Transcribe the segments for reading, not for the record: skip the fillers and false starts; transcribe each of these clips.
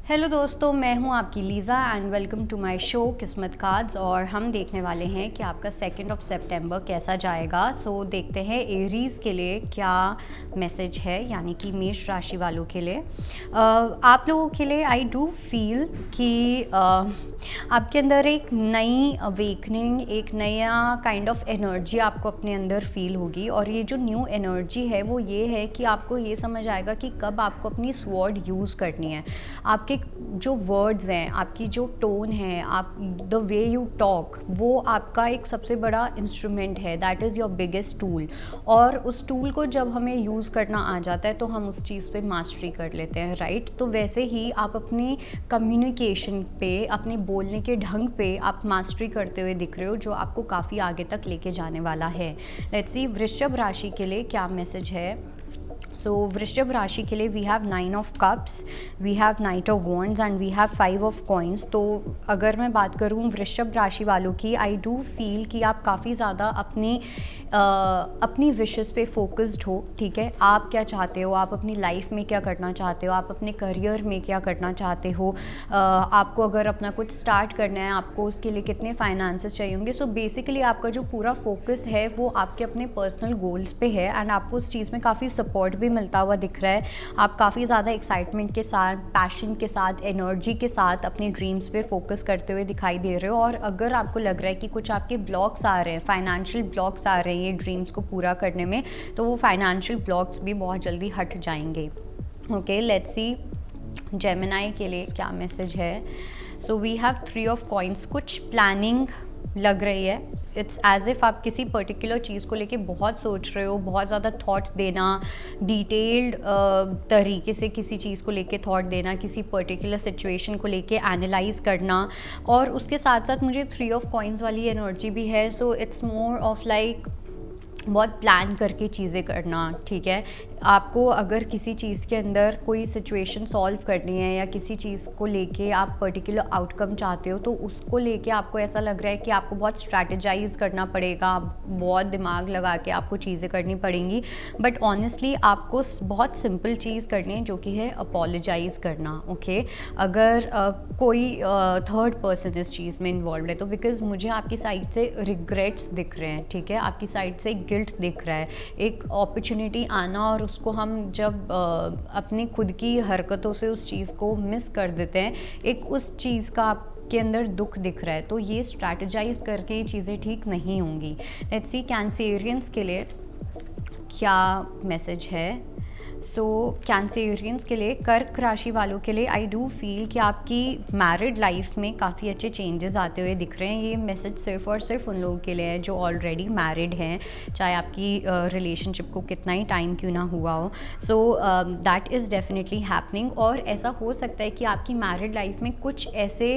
Hello दोस्तों, मैं हूं आपकी Liza and welcome to my show किस्मत कार्ड्स। और हम देखने वाले हैं कि आपका 2 सितंबर कैसा जाएगा। सो देखते हैं एरीज़ के लिए क्या मैसेज है, यानी कि मेष राशि वालों के लिए। आप लोगों के लिए आई डू फील कि आपके अंदर एक नई अवेकनिंग, एक नया काइंड ऑफ एनर्जी आपको अपने अंदर फील होगी। और ये जो न्यू एनर्जी है वो ये है कि आपको ये समझ आएगा कि कब आपको अपनी स्वॉर्ड यूज़ करनी है। आपके जो वर्ड्स हैं, आपकी जो टोन है, आप द वे यू टॉक, वो आपका एक सबसे बड़ा इंस्ट्रूमेंट है। That is your biggest tool. और उस टूल को जब हमें यूज़ करना आ जाता है तो हम उस चीज़ पे मास्टरी कर लेते हैं, राइट। तो वैसे ही आप अपनी कम्युनिकेशन पे, अपने बोलने के ढंग पे आप मास्टरी करते हुए दिख रहे हो, जो आपको काफ़ी आगे तक लेके जाने वाला है। लेट्स सी वृषभ राशि के लिए क्या मैसेज है। सो वृषभ राशि के लिए we have 9 of cups, we have knight of wands and we have 5 of coins. तो अगर मैं बात करूं वृषभ राशि वालों की, आई डू फील कि आप काफ़ी ज़्यादा अपनी विशेस पे फोकस्ड हो, ठीक है। आप क्या चाहते हो, आप अपनी लाइफ में क्या करना चाहते हो, आप अपने करियर में क्या करना चाहते हो, आपको अगर अपना कुछ स्टार्ट करना है, आपको उसके लिए कितने फाइनेंसेस चाहिए होंगे। सो बेसिकली आपका जो पूरा फोकस है वो आपके अपने पर्सनल गोल्स पे है एंड आपको उस चीज़ में काफ़ी सपोर्ट भी मिलता हुआ दिख रहा है। आप काफ़ी ज़्यादा एक्साइटमेंट के साथ, पैशन के साथ, एनर्जी के साथ अपने ड्रीम्स पे फोकस करते हुए दिखाई दे रहे हो। और अगर आपको लग रहा है कि कुछ आपके ब्लॉक्स आ रहे हैं, फाइनेंशियल ब्लॉक्स आ रहे हैं ये ड्रीम्स को पूरा करने में, तो वो फाइनेंशियल ब्लॉक्स भी बहुत जल्दी हट जाएंगे। ओके, लेट्स सी जेमिनाई के लिए क्या मैसेज है। So we have 3 of coins. कुछ प्लानिंग लग रही है। इट्स एज इफ़ आप किसी पर्टिकुलर चीज़ को लेके बहुत सोच रहे हो, बहुत ज़्यादा थॉट देना, डिटेल्ड तरीके से किसी चीज़ को लेके थॉट देना, किसी पर्टिकुलर सिचुएशन को लेके एनालाइज करना। और उसके साथ साथ मुझे 3 ऑफ कॉइन्स वाली एनर्जी भी है। So it's more of like बहुत प्लान करके चीज़ें करना, ठीक है। आपको अगर किसी चीज़ के अंदर कोई सिचुएशन सॉल्व करनी है या किसी चीज़ को लेके आप पर्टिकुलर आउटकम चाहते हो, तो उसको लेके आपको ऐसा लग रहा है कि आपको बहुत स्ट्रैटेजाइज करना पड़ेगा, बहुत दिमाग लगा के आपको चीज़ें करनी पड़ेंगी। बट ऑनेस्टली आपको बहुत सिंपल चीज़ करनी है, जो कि है अपोलोजाइज़ करना। ओके, अगर कोई थर्ड पर्सन इस चीज़ में इन्वॉल्व है तो बिकॉज मुझे आपकी साइड से रिग्रेट्स दिख रहे हैं, ठीक है। आपकी साइड से गिल्ट दिख रहा है, एक अपॉर्चुनिटी आना और उसको हम जब अपनी खुद की हरकतों से उस चीज़ को मिस कर देते हैं, एक उस चीज़ का आपके अंदर दुख दिख रहा है। तो ये स्ट्रैटेजाइज करके ये चीज़ें ठीक नहीं होंगी। लेट्स सी कैंसेरियंस के लिए क्या मैसेज है। सो कैंसेरियंस के लिए, कर्क राशि वालों के लिए आई डू फील कि आपकी मैरिड लाइफ में काफ़ी अच्छे चेंजेस आते हुए दिख रहे हैं। ये मैसेज सिर्फ और सिर्फ उन लोगों के लिए है जो ऑलरेडी मैरिड हैं, चाहे आपकी रिलेशनशिप को कितना ही टाइम क्यों ना हुआ हो। So that is definitely happening. और ऐसा हो सकता है कि आपकी मैरिड लाइफ में कुछ ऐसे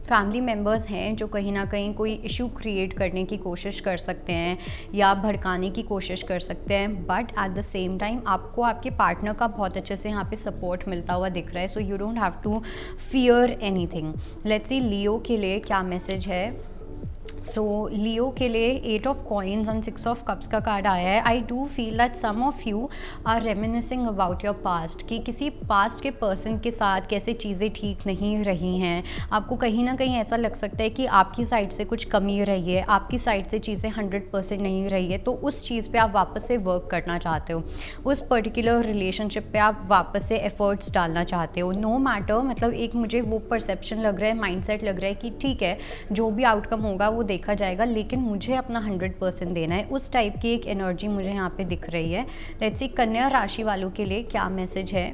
फैमिली मेम्बर्स हैं जो कहीं ना कहीं कोई इशू क्रिएट करने की कोशिश कर सकते हैं या भड़काने की कोशिश कर सकते हैं। But at the same time आपको आपके पार्टनर का बहुत अच्छे से यहाँ पे सपोर्ट मिलता हुआ दिख रहा है। So you don't have to fear anything. Let's see Leo के लिए क्या मैसेज है। सो लियो के लिए 8 of coins and 6 of cups का कार्ड आया है। I do feel that some of you are reminiscing about your past, कि किसी पास्ट के पर्सन के साथ कैसे चीज़ें ठीक नहीं रही हैं। आपको कहीं ना कहीं ऐसा लग सकता है कि आपकी साइड से कुछ कमी रही है, आपकी साइड से चीज़ें 100% नहीं रही है। तो उस चीज़ पे आप वापस से वर्क करना चाहते हो, उस पर्टिकुलर रिलेशनशिप पे आप वापस से एफर्ट्स डालना चाहते हो। नो मैटर, मतलब एक मुझे वो परसेप्शन लग रहा है, माइंडसेट लग रहा है कि ठीक है, जो भी आउटकम होगा वो देखा जाएगा, लेकिन मुझे अपना 100% देना है। उस टाइप की एक एनर्जी मुझे यहाँ पे दिख रही है। लेट्स सी कन्या राशि वालों के लिए क्या मैसेज है।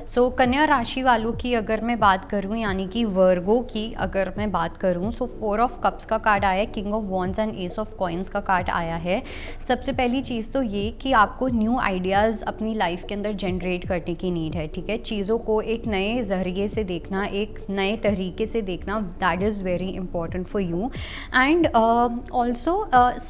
सो कन्या राशि वालों की अगर मैं बात करूं, यानी कि वर्गो की अगर मैं बात करूं, सो 4 ऑफ कप्स का कार्ड आया है, king of wands and S of coins का कार्ड आया है। सबसे पहली चीज़ तो ये कि आपको न्यू आइडियाज़ अपनी लाइफ के अंदर जनरेट करने की नीड है, ठीक है। चीज़ों को एक नए जरिए से देखना, एक नए तरीके से देखना, that is very important for you. And also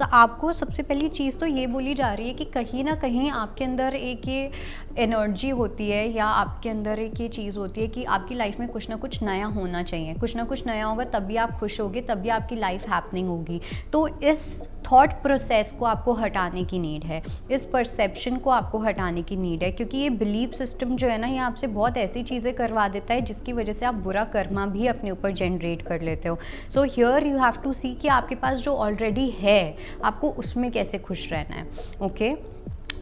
आपको सबसे पहली चीज़ तो ये बोली जा रही है कि कहीं ना कहीं आपके अंदर एक ये एनर्जी होती है या आपके अंदर एक ये चीज़ होती है कि आपकी लाइफ में कुछ ना कुछ नया होना चाहिए, कुछ ना कुछ नया होगा तभी आप खुश होगे, तभी आपकी लाइफ हैपनिंग होगी। तो इस थॉट प्रोसेस को आपको हटाने की नीड है, इस परसेप्शन को आपको हटाने की नीड है, क्योंकि ये बिलीफ सिस्टम जो है ना, ये आपसे बहुत ऐसी चीज़ें करवा देता है जिसकी वजह से आप बुरा कर्मा भी अपने ऊपर जनरेट कर लेते हो। So here you have to see कि आपके पास जो ऑलरेडी है आपको उसमें कैसे खुश रहना है। ओके,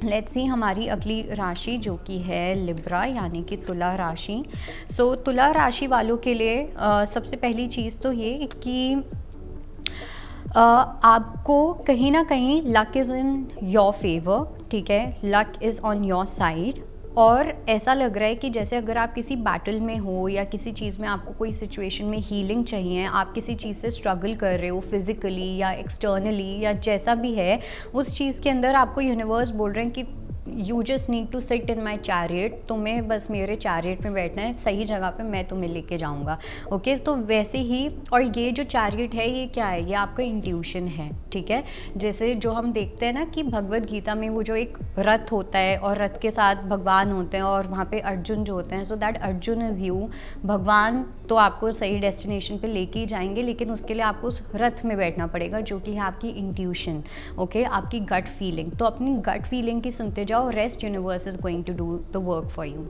लेट्स सी हमारी अगली राशि जो कि है लिब्रा यानी कि तुला राशि। सो तुला राशि वालों के लिए सबसे पहली चीज़ तो ये कि आपको कहीं ना कहीं luck is in your favour, ठीक है, luck is on your side. और ऐसा लग रहा है कि जैसे अगर आप किसी बैटल में हो या किसी चीज़ में आपको कोई सिचुएशन में हीलिंग चाहिए, आप किसी चीज़ से स्ट्रगल कर रहे हो फिज़िकली या एक्सटर्नली या जैसा भी है, उस चीज़ के अंदर आपको यूनिवर्स बोल रहे हैं कि you just need to sit in my chariot, तुम्हें बस मेरे चैरियट में बैठना है, सही जगह पे मैं तुम्हें लेके जाऊंगा। ओके, तो वैसे ही, और ये जो चैरियट है ये क्या है, ये आपका इंट्यूशन है, ठीक है। जैसे जो हम देखते हैं ना कि भगवद गीता में वो जो एक रथ होता है और रथ के साथ भगवान होते हैं और वहाँ पे अर्जुन जो होते हैं, so that Arjun is you. भगवान तो आपको सही डेस्टिनेशन पे लेके ही जाएंगे, लेकिन उसके लिए आपको उस रथ में बैठना पड़ेगा जो कि है आपकी इंट्यूशन, ओके, आपकी गट फीलिंग। तो अपनी गट फीलिंग की सुनते जाओ, rest universe is going to do the work for you.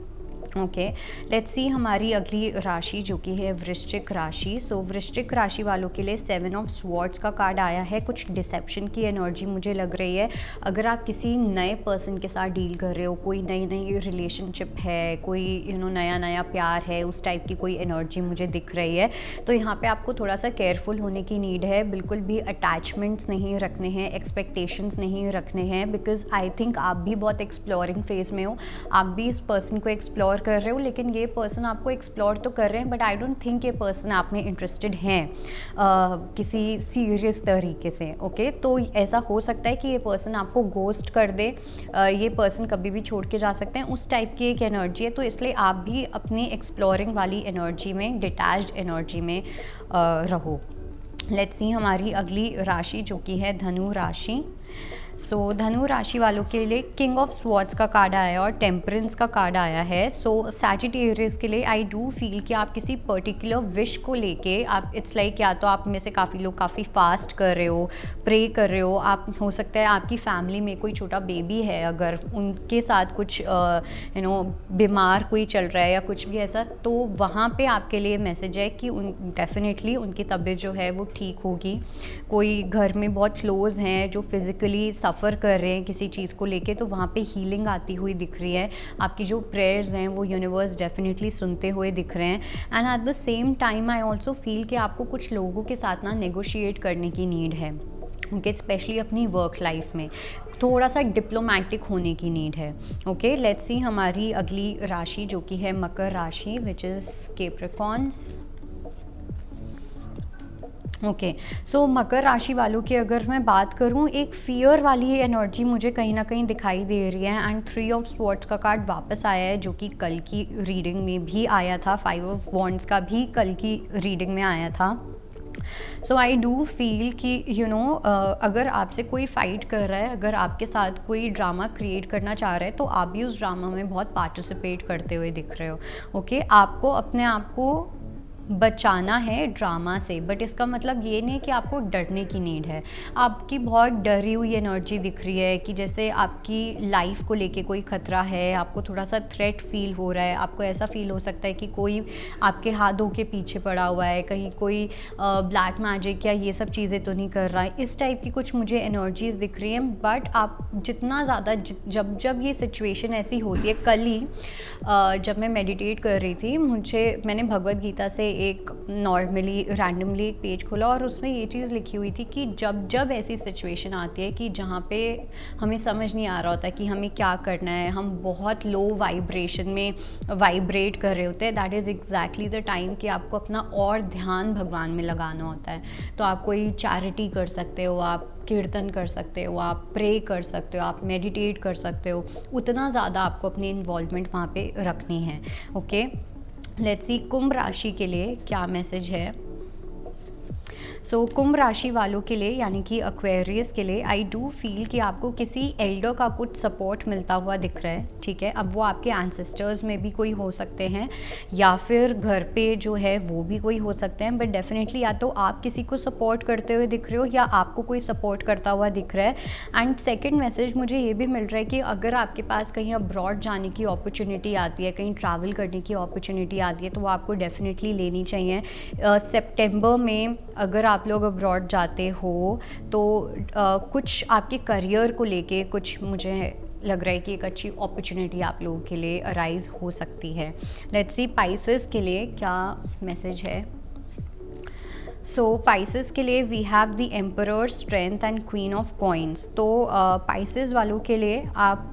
Okay, let's see हमारी अगली राशि जो कि है वृश्चिक राशि। सो वृश्चिक राशि वालों के लिए 7 ऑफ स्वॉर्ड्स का कार्ड आया है। कुछ डिसेप्शन की एनर्जी मुझे लग रही है। अगर आप किसी नए पर्सन के साथ डील कर रहे हो, कोई नई नई रिलेशनशिप है, कोई नया नया प्यार है, उस टाइप की कोई एनर्जी मुझे दिख रही है, तो यहाँ पे आपको थोड़ा सा केयरफुल होने की नीड है। बिल्कुल भी अटैचमेंट्स नहीं रखने हैं, एक्सपेक्टेशंस नहीं रखने हैं, बिकॉज आई थिंक आप भी बहुत एक्सप्लोरिंग फेज में हो, आप भी इस पर्सन को एक्सप्लोर कर रहे हो, लेकिन ये पर्सन आपको एक्सप्लोर तो कर रहे हैं, बट आई डोंट थिंक ये पर्सन आप में इंटरेस्टेड हैं किसी सीरियस तरीके से। ओके, तो ऐसा हो सकता है कि ये पर्सन आपको गोस्ट कर दे, ये पर्सन कभी भी छोड़ के जा सकते हैं, उस टाइप की एक एनर्जी है। तो इसलिए आप भी अपनी एक्सप्लोरिंग वाली एनर्जी में, डिटैच्ड एनर्जी में रहो। लेट्स सी हमारी अगली राशि जो कि है धनु राशि। सो धनु राशि वालों के लिए किंग ऑफ स्वॉर्ड्स का कार्ड आया है और टेम्परेंस का कार्ड आया है। सो सैजिटेरियस के लिए आई डू फील कि आप किसी पर्टिकुलर विश को लेके आप, इट्स लाइक या तो आप में से काफ़ी लोग काफ़ी फास्ट कर रहे हो, प्रे कर रहे हो, आप हो सकता है आपकी फैमिली में कोई छोटा बेबी है, अगर उनके साथ कुछ बीमार कोई चल रहा है या कुछ भी ऐसा, तो वहाँ पे आपके लिए मैसेज है कि डेफिनेटली उनकी तबीयत जो है वो ठीक होगी। कोई घर में बहुत क्लोज हैं जो फिज़िकली सफ़र कर रहे हैं किसी चीज़ को लेके, तो वहाँ पे हीलिंग आती हुई दिख रही है। आपकी जो प्रेयर्स हैं वो यूनिवर्स डेफिनेटली सुनते हुए दिख रहे हैं। And at the same time I also feel कि आपको कुछ लोगों के साथ ना नेगोशिएट करने की नीड है, ओके, स्पेशली अपनी वर्क लाइफ में थोड़ा सा डिप्लोमेटिक होने की नीड है। ओके, लेट्स सी हमारी अगली राशि जो कि है मकर राशि, विच इज़ कैप्रिकॉर्न्स। ओके, सो मकर राशि वालों की अगर मैं बात करूं, एक फियर वाली एनर्जी मुझे कहीं ना कहीं दिखाई दे रही है। एंड 3 ऑफ स्वॉर्ड्स का कार्ड वापस आया है जो कि कल की रीडिंग में भी आया था, 5 ऑफ वॉन्ड्स का भी कल की रीडिंग में आया था। सो आई डू फील कि अगर आपसे कोई फाइट कर रहा है, अगर आपके साथ कोई ड्रामा क्रिएट करना चाह रहा है, तो आप भी उस ड्रामा में बहुत पार्टिसिपेट करते हुए दिख रहे हो। ओके, आपको अपने आप को बचाना है ड्रामा से, बट इसका मतलब ये नहीं कि आपको डरने की नीड है। आपकी बहुत डरी हुई एनर्जी दिख रही है कि जैसे आपकी लाइफ को लेके कोई खतरा है, आपको थोड़ा सा थ्रेट फील हो रहा है, आपको ऐसा फील हो सकता है कि कोई आपके हाथों के पीछे पड़ा हुआ है, कहीं कोई ब्लैक मैजिक या ये सब चीज़ें तो नहीं कर रहा है, इस टाइप की कुछ मुझे एनर्जीज़ दिख रही हैं। बट आप जितना ज़्यादा जब ये सिचुएशन ऐसी होती है, कल ही जब मैं मेडिटेट कर रही थी, मैंने भगवद गीता से एक नॉर्मली रैंडमली एक पेज खोला और उसमें ये चीज़ लिखी हुई थी कि जब ऐसी सिचुएशन आती है कि जहाँ पे हमें समझ नहीं आ रहा होता कि हमें क्या करना है, हम बहुत लो वाइब्रेशन में वाइब्रेट कर रहे होते हैं, that is exactly the time कि आपको अपना और ध्यान भगवान में लगाना होता है। तो आप कोई चैरिटी कर सकते हो, आप कीर्तन कर सकते हो, आप प्रे कर सकते हो, आप मेडिटेट कर सकते हो, उतना ज़्यादा आपको अपनी इन्वॉल्वमेंट वहाँ पे रखनी है। ओके, लेट्स सी कुंभ राशि के लिए क्या मैसेज है। सो कुंभ राशि वालों के लिए यानी कि एक्वेरियस के लिए आई डू फील कि आपको किसी एल्डर का कुछ सपोर्ट मिलता हुआ दिख रहा है, ठीक है। अब वो आपके एंसेस्टर्स में भी कोई हो सकते हैं या फिर घर पे जो है वो भी कोई हो सकते हैं, बट डेफिनेटली या तो आप किसी को सपोर्ट करते हुए दिख रहे हो या आपको कोई सपोर्ट करता हुआ दिख रहा है। एंड सेकेंड मैसेज मुझे ये भी मिल रहा है कि अगर आपके पास कहीं अब्रॉड जाने की अपॉर्चुनिटी आती है, कहीं ट्रैवल करने की अपॉर्चुनिटी आती है, तो वो आपको डेफिनेटली लेनी चाहिए। सितंबर में अगर आप लोग अब्रॉड जाते हो तो कुछ आपके करियर को लेके कुछ मुझे लग रहा है कि एक अच्छी अपॉर्चुनिटी आप लोगों के लिए अराइज हो सकती है। लेट्स सी पाइसेस के लिए क्या मैसेज है। सो पाइसेस के लिए we have the emperor, strength and queen of coins. तो पाइसेस वालों के लिए आप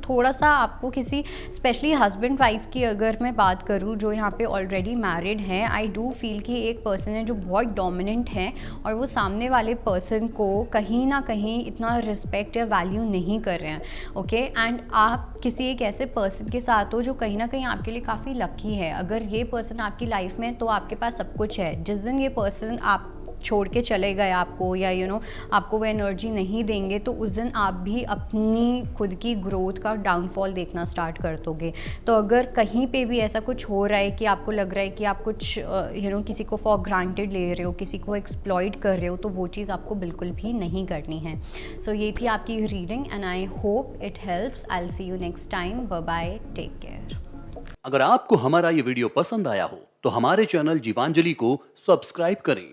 थोड़ा सा आपको किसी स्पेशली हस्बैंड वाइफ की अगर मैं बात करूँ जो यहाँ पे ऑलरेडी मैरिड हैं, आई डू फील कि एक पर्सन है जो बहुत डोमिनेंट है और वो सामने वाले पर्सन को कहीं ना कहीं इतना रिस्पेक्ट या वैल्यू नहीं कर रहे हैं, ओके। एंड आप किसी एक ऐसे पर्सन के साथ हो जो कहीं ना कहीं आपके लिए काफ़ी लकी है। अगर ये पर्सन आपकी लाइफ में तो आपके पास सब कुछ है। जिस दिन ये पर्सन आप छोड़ के चले गए आपको या आपको वो एनर्जी नहीं देंगे तो उस दिन आप भी अपनी खुद की ग्रोथ का डाउनफॉल देखना स्टार्ट कर दोगे। तो अगर कहीं पे भी ऐसा कुछ हो रहा है कि आपको लग रहा है कि आप कुछ किसी को फॉर ग्रांटेड ले रहे हो, किसी को एक्सप्लॉइट कर रहे हो, तो वो चीज़ आपको बिल्कुल भी नहीं करनी है। सो ये थी आपकी reading and I hope it helps. I will see you next time. Bye bye, take care. अगर आपको हमारा ये वीडियो पसंद आया हो तो हमारे चैनल जीवांजलि को सब्सक्राइब करें